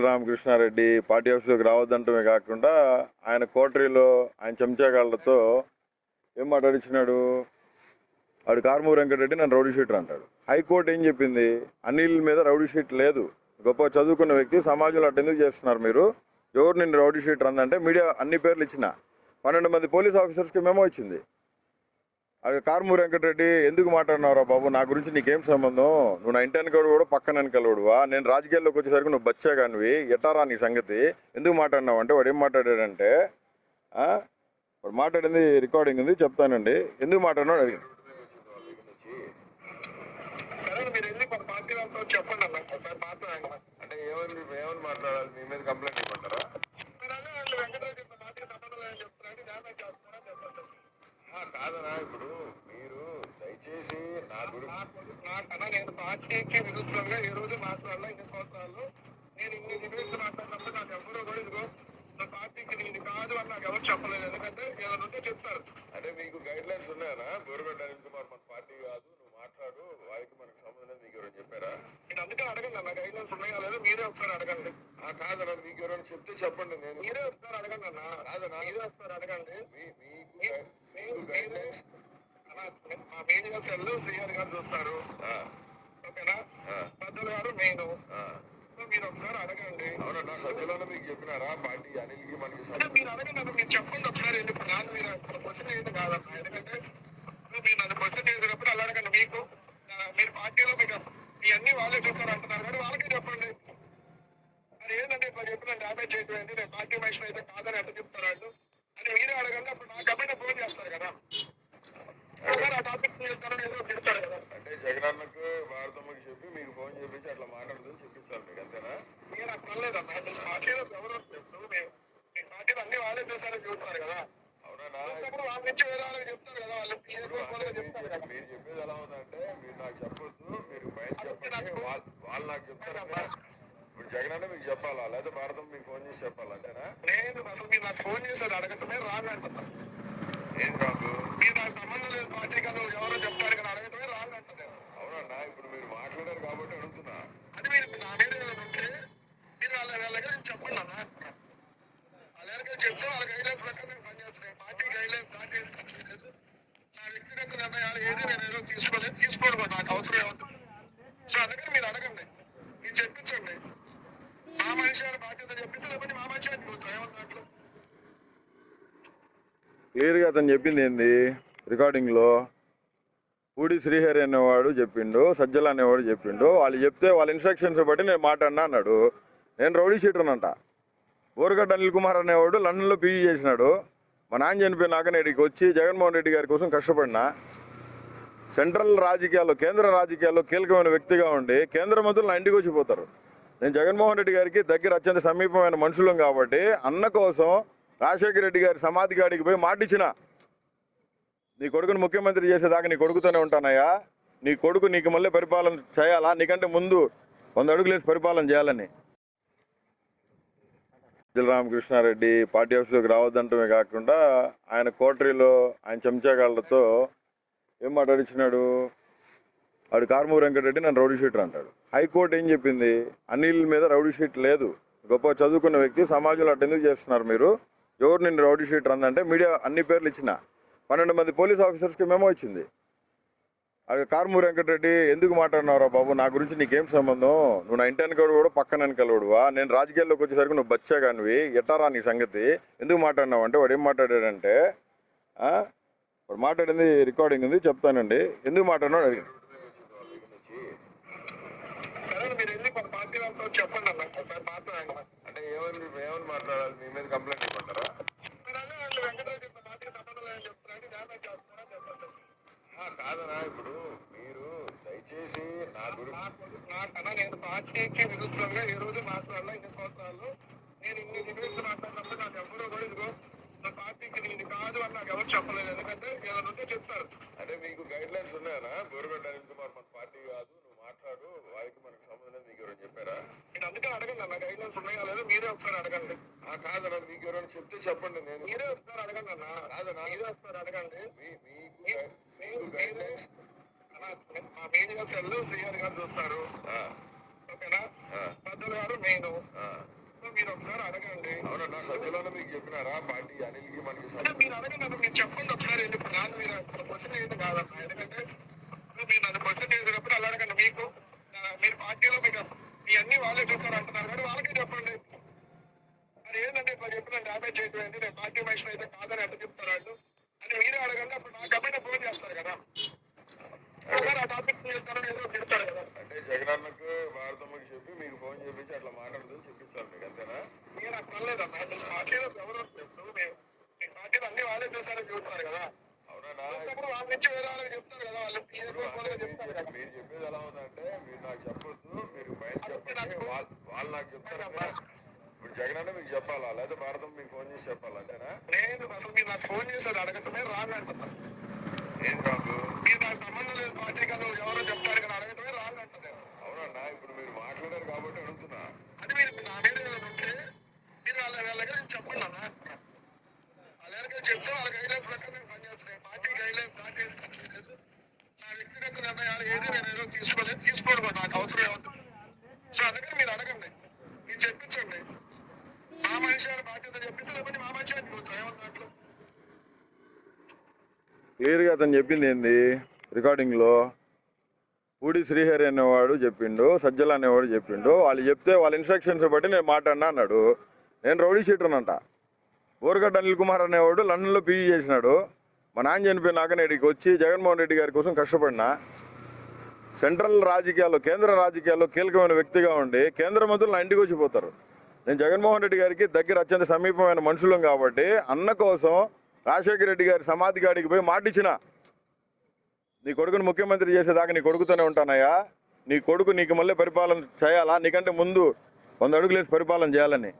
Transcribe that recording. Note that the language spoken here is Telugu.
రామకృష్ణారెడ్డి పార్టీ ఆఫీసులోకి రావద్దంటమే కాకుండా ఆయన కోటరీలో ఆయన చెంచాగాళ్లతో ఏం మాట్లాడించినాడు. వాడు కారుమూరి వెంకటరెడ్డి నన్ను రౌడీ షీటర్ అంటాడు. హైకోర్టు ఏం చెప్పింది? అనిల్ మీద రౌడీ షీట్ లేదు, గొప్ప చదువుకున్న వ్యక్తి, సమాజంలో అటు ఎందుకు చేస్తున్నారు మీరు, ఎవరు నిన్ను రౌడీ షీటర్ అందంటే మీడియా అన్ని పేర్లు ఇచ్చిన 12 మంది పోలీస్ ఆఫీసర్స్కి మెమో ఇచ్చింది. అది కారుమూరి వెంకటరెడ్డి ఎందుకు మాట్లాడినావురా బాబు, నా గురించి నీకేం సంబంధం, నువ్వు నా ఇంటి వెనకడు కూడా పక్కన వెనకలుడువా, నేను రాజకీయాల్లోకి వచ్చేసరికి నువ్వు బచ్చా కానివి, ఎటారా నీ సంగతి, ఎందుకు మాట్లాడినావు అంటే వాడు ఏం మాట్లాడాడంటే, వాడు మాట్లాడింది రికార్డింగ్ ఉంది చెప్తానండి, ఎందుకు మాట్లాడినాడు అడిగింది. చెప్పండి అన్న ఒకసారి మాట్లాడండి. అంటే ఏమని మాట్లాడాలి, మీ మీద కంప్లైంట్ ఇవ్వమంటారా? కాదనా, ఇప్పుడు మీరు దయచేసి నా గురించి నేను పార్టీకి విరుద్ధంగా ఏ రోజు మాట్లాడాలా, ఇన్ని సంవత్సరాలు నేను ఇన్ని డిబేట్స్ మాట్లాడినప్పుడు నాకు ఎవరో కూడా ఇదిగో నా పార్టీకి ఇది కాదు అని నాకు ఎవరు చెప్పలేదు. ఎందుకంటే ఏదైనా ఉంటే చెప్తారు. అంటే మీకు గైడ్ లైన్స్ ఉన్నాయనా, బోరుగడ్డ అనిల్ కుమార్ మన పార్టీ కాదు, నువ్వు మాట్లాడు, వారికి మనకు సంబంధం మీకు ఎవరైనా చెప్పారా? నేను అందుకే అడగండి అన్న, గైడ్ లైన్స్ ఉన్నాయా లేదా మీరే ఒకసారి అడగండి. కాదన్నా, మీకు ఎవరైనా చెప్తే చెప్పండి, నేను మీరే ఒకసారి అడగండి అన్న. కాదన్నా, మీరే ఒకసారి అడగండి. మీకు గైడ్ లైన్స్ మా మీడియా సెల్ శ్రీహరి గారు చూస్తారు, ఓకేనా, పెద్దలు గారు మెయిన్, మీరు ఒకసారి అడగండి. అవునన్నా, సజ్జలలో మీకు చెప్పినారా పార్టీ అనిల్కి మనకి? మీరు అడగండి అన్న, మీరు చెప్పండి ఒకసారి. ఇప్పుడు నాకు మీరు క్వశ్చన్ ఏంటి కాదన్నా, ఎందుకంటే మీరు నన్ను క్వశ్చన్ చేసేటప్పుడు అలా అడగండి. మీకు మీరు పార్టీలో మీకు ఇవన్నీ వాళ్ళే చూస్తారు అంటున్నారు కానీ వాళ్ళకే చెప్పండి. మరి ఏంటంటే ఇట్లా చెప్పిన డ్యామేజ్ చేయడం ఏంటి, నేను పార్టీ మనిషిని అయితే కాదని ఎట్లా చెప్తారు వాళ్ళు అని మీరే అడగండి. అప్పుడు నాకు అబ్బాయి ఫోన్ చేస్తారు కదా, ఆ టాపిక్ ఏదో తిడతారు కదా. అంటే జగనన్నకు భారతమ్మకి చెప్పి మీకు ఫోన్ చేపించి అట్లా మాట్లాడుతుంది చెప్పించాలి మీకు, అంతేనా? నేను నాకు పర్లేదమ్మా, పార్టీలో ఎవరు ఇప్పుడు మీ పార్టీలో అన్ని వాళ్ళే చూస్తారని చూస్తారు కదా. అవునా, వాళ్ళ నుంచి వేరే వాళ్ళకి చెప్తారు కదా, వాళ్ళు మీరు చెప్పేది ఎలా ఉందంటే, మీరు నాకు చెప్పొద్దు, మీరు బయట చెప్పండి, వాళ్ళు నాకు చెప్తారు. ఇప్పుడు జగనన్న మీకు చెప్పాలా లేదా భారతం మీకు ఫోన్ చేసి చెప్పాలా, అంతేనా? లేదు, అసలు మీరు నాకు ఫోన్ చేసేది అడగటమే రాంగ్ అంటున్నా. ఏం రాంగ్? మీరు నాకు సంబంధం లేదు పార్టీ కదా, ఎవరో చెప్తారు కదా, అడగటమే రాంగ్ అంటుంది. అవునన్నా, ఇప్పుడు మీరు మాట్లాడారు కాబట్టి అడుగుతున్నా. అంటే మీరు నా మీద ఉంటే మీరు వాళ్ళ దగ్గర చెప్పండి అన్న, వాళ్ళ దగ్గర చెప్తే వాళ్ళ గైడ్ లైన్స్ ప్రకారం నేను పనిచేస్తున్నాను. పార్టీ గైడ్ లైన్స్ దాటేది నా వ్యక్తిగత నిర్ణయాలు ఏది నేను ఏదో తీసుకోవడం నాకు అవసరం ఏమవుతుంది. సో అందుకని మీరు అడగండి, మీరు చెప్పించండి. మా మనిషి గారి బాధ్యత చెప్పింది, లేకపోతే మా మనిషి అని చూస్తాం ఏమన్నా దాంట్లో. క్లియర్గా అతను చెప్పింది ఏంది రికార్డింగ్లో, పూడి శ్రీహరి అనేవాడు చెప్పిండు, సజ్జల అనేవాడు చెప్పిండు, వాళ్ళు చెప్తే వాళ్ళ ఇన్స్ట్రక్షన్స్ బట్టి నేను మాట్లాడినా అన్నాడు. నేను రౌడీ షీటర్నంట. బోరుగడ్డ అనిల్ కుమార్ అనేవాడు లండన్లో పీజీ చేసినాడు. మా నాన్న చనిపోయినాక నేటికి వచ్చి జగన్మోహన్ రెడ్డి గారి కోసం కష్టపడినా. సెంట్రల్ రాజకీయాల్లో, కేంద్ర రాజకీయాల్లో కీలకమైన వ్యక్తిగా ఉండి కేంద్ర మంత్రులు నా ఇంటికి వచ్చిపోతారు. నేను జగన్మోహన్ రెడ్డి గారికి దగ్గర అత్యంత సమీపమైన మనుషులం కాబట్టి అన్న కోసం రాజశేఖర రెడ్డి గారి సమాధి కాడికి పోయి మాటిచ్చిన, నీ కొడుకుని ముఖ్యమంత్రి చేసేదాకా నీ కొడుకుతోనే ఉంటానయ్యా, నీ కొడుకు నీకు మళ్ళీ పరిపాలన చేయాలా, నీకంటే ముందు 100 అడుగులేసి పరిపాలన చేయాలని. రామకృష్ణారెడ్డి పార్టీ ఆఫీసులోకి రావద్దంటమే కాకుండా ఆయన కోటరీలో ఆయన చెంచాగాళ్లతో ఏం మాట్లాడించినాడు. వాడు కారుమూరి వెంకటరెడ్డి నన్ను రౌడీ షీటర్ అంటాడు. హైకోర్టు ఏం చెప్పింది? అనిల్ మీద రౌడీ షీట్ లేదు, గొప్ప చదువుకున్న వ్యక్తి, సమాజంలో అటు ఎందుకు చేస్తున్నారు మీరు, ఎవరు నిన్ను రౌడీ షీటర్ అందంటే మీడియా అన్ని పేర్లు ఇచ్చిన 12 మంది పోలీస్ ఆఫీసర్స్కి మెమో ఇచ్చింది. అది కారుమూరి వెంకటరెడ్డి ఎందుకు మాట్లాడినావురా బాబు, నా గురించి నీకేం సంబంధం, నువ్వు నా ఇంటి వెనకడు కూడా పక్కన వెనకలుడువా, నేను రాజకీయాల్లోకి వచ్చేసరికి నువ్వు బచ్చా కానివి, ఎటారా నీ సంగతి, ఎందుకు మాట్లాడినావు అంటే వాడు ఏం మాట్లాడాడంటే, వాడు మాట్లాడింది రికార్డింగ్ ఉంది చెప్తానండి, ఎందుకు మాట్లాడినాడు అడిగింది. చెప్పండి అన్న ఒకసారి మాట్లాడండి. అంటే ఏమని మాట్లాడాలి, మీ మీద కంప్లైంట్ ఇవ్వమంటారా? కాదనా, ఇప్పుడు మీరు దయచేసి నా గురించి నేను పార్టీకి విరుద్ధంగా ఏ రోజు మాట్లాడాలా, ఇన్ని సంవత్సరాలు నేను ఇన్ని డిబేట్స్ మాట్లాడినప్పుడు నాకు ఎవరో కూడా ఇదిగో నా పార్టీకి ఇది కాదు అని నాకు ఎవరు చెప్పలేదు. ఎందుకంటే ఏదైనా ఉంటే చెప్తారు. అంటే మీకు గైడ్ లైన్స్ ఉన్నాయనా, బోరుగడ్డ అనిల్ కుమార్ మన పార్టీ కాదు, నువ్వు మాట్లాడు, వారికి మనకు సంబంధం మీకు ఎవరైనా చెప్పారా? నేను అందుకే అడగండి అన్న, గైడ్ లైన్స్ ఉన్నాయా లేదా మీరే ఒకసారి అడగండి. కాదన్నా, మీకు ఎవరైనా చెప్తే చెప్పండి, నేను మీరే ఒకసారి అడగండి అన్న. కాదన్నా, మీరే ఒకసారి అడగండి. మీకు గైడ్ లైన్స్ మా మీడియా సెల్ శ్రీహరి గారు చూస్తారు, ఓకేనా? పెద్దలు గారు నేను మీరు ఒకసారి అడగండి. అవునన్నా సజ్జలను మీకు చెప్పినారా పార్టీ అనిల్కి మనకి అంటే మీరు అడగండి అన్న, మీరు చెప్పండి ఒకసారి వెళ్ళి. ఇప్పుడు నాకు మీరు క్వశ్చన్ ఏది కాదన్న, ఎందుకంటే ఇప్పుడు మీరు నన్ను క్వశ్చన్ చేసేటప్పుడు అలా అడగండి. మీకు మీరు పార్టీలో మీకు మీ అన్ని వాళ్ళే చూస్తారు అంటున్నారు కానీ వాళ్ళకే చెప్పండి. మరి ఏంటంటే ఇట్లా చెప్పిన డ్యామేజ్ చేయడం ఏంటి, నేను పార్టీ మనిషిని అయితే కాదని ఎట్లా చెప్తారు వాళ్ళు అని మీరే అడగండి. అప్పుడు నాకు అబ్బాయి ఫోన్ చేస్తారు కదా, ఒకసారి ఆ టాపిక్ చేస్తారని ఏదో చెప్తారు కదా. అంటే జగనన్నకు భారతమ్మకి చెప్పి మీకు ఫోన్ చేపించి అట్లా మాట్లాడుతుంది చెప్పించాలి మీకు, అంతేనా? నేను అట్లా అనలేదన్న, మీ పార్టీలో ఎవరో చెప్తూ మీ పార్టీలో అన్ని వాళ్ళే చూస్తారని చూస్తారు కదా. అవునా? అప్పుడు వాళ్ళ నుంచి వేరే వాళ్ళకి చెప్తారు కదా, వాళ్ళు చెప్తారు కదా. మీరు చెప్పేది ఎలా ఉందంటే మీరు నాకు చెప్పొద్దు, మీరు పైన చెప్పండి, వాళ్ళు నాకు చెప్తారన్నా. ఇప్పుడు జగనన్న మీకు చెప్పాలా లేదా భారతం మీకు ఫోన్ చేసి చెప్పాలా, అంతేనా? నేను అసలు మీరు నాకు ఫోన్ చేసేది అడగటమే రాంగ్ అంటున్నా. ఏం రాదు, మీరు నాకు సంబంధం లేదు పార్టీ కదా, ఎవరో చెప్తారు కదా అడగటమే రాంగ్ అంటున్నారు. అవునన్నా? ఇప్పుడు మీరు మాట్లాడారు కాబట్టి అడుగుతున్నా. అది మీరు ఇప్పుడు నా మీద ఏదైనా ఉంటే మీరు వాళ్ళ దగ్గర నుంచి చెప్పండి అన్న. వాళ్ళ దగ్గర చెప్తే వాళ్ళ గైడ్లైన్ ప్రకారం నేను పనిచేస్తున్నాయి. పార్టీ గైడ్లైన్ దాటేది నా వ్యక్తిగత నిర్ణయాలు ఏది నేను ఏదో తీసుకోవడం నాకు అవసరం ఏముంటుంది. సో అందుకని మీరు అడగండి, మీరు చెప్పించండి. మా మనిషి అని బాధ్యత చెప్పించి లేకపోతే మా మనిషి అని చూస్తాం ఏమన్నా దాంట్లో. క్లియర్గా అతను చెప్పింది ఏంది రికార్డింగ్లో, పూడి శ్రీహరి అనేవాడు చెప్పిండు, సజ్జల అనేవాడు చెప్పిండు, వాళ్ళు చెప్తే వాళ్ళ ఇన్స్ట్రక్షన్స్ బట్టి నేను మాట్లాడినా అన్నాడు. నేను రౌడీ షీటర్నంట. బోరగడ్డ అనిల్ కుమార్ అనేవాడు లండన్లో పీజీ చేసినాడు. మా నాన్న చనిపోయినాక నేను ఇక్కడికి వచ్చి జగన్మోహన్ రెడ్డి గారి కోసం కష్టపడినా. సెంట్రల్ రాజకీయాల్లో, కేంద్ర రాజకీయాల్లో కీలకమైన వ్యక్తిగా ఉండి కేంద్ర మంత్రులు నా ఇంటికి వచ్చిపోతారు. నేను జగన్మోహన్ రెడ్డి గారికి దగ్గర అత్యంత సమీపమైన మనుషులం కాబట్టి అన్న కోసం రాజశేఖర రెడ్డి గారి సమాధి కాడికి పోయి మాటిచ్చిన, నీ కొడుకుని ముఖ్యమంత్రి చేసేదాకా నీ కొడుకుతోనే ఉంటానయ్యా, నీ కొడుకు నీకు మళ్ళీ పరిపాలన చేయాలా, నీకంటే ముందు 100 అడుగులేసి పరిపాలన చేయాలని.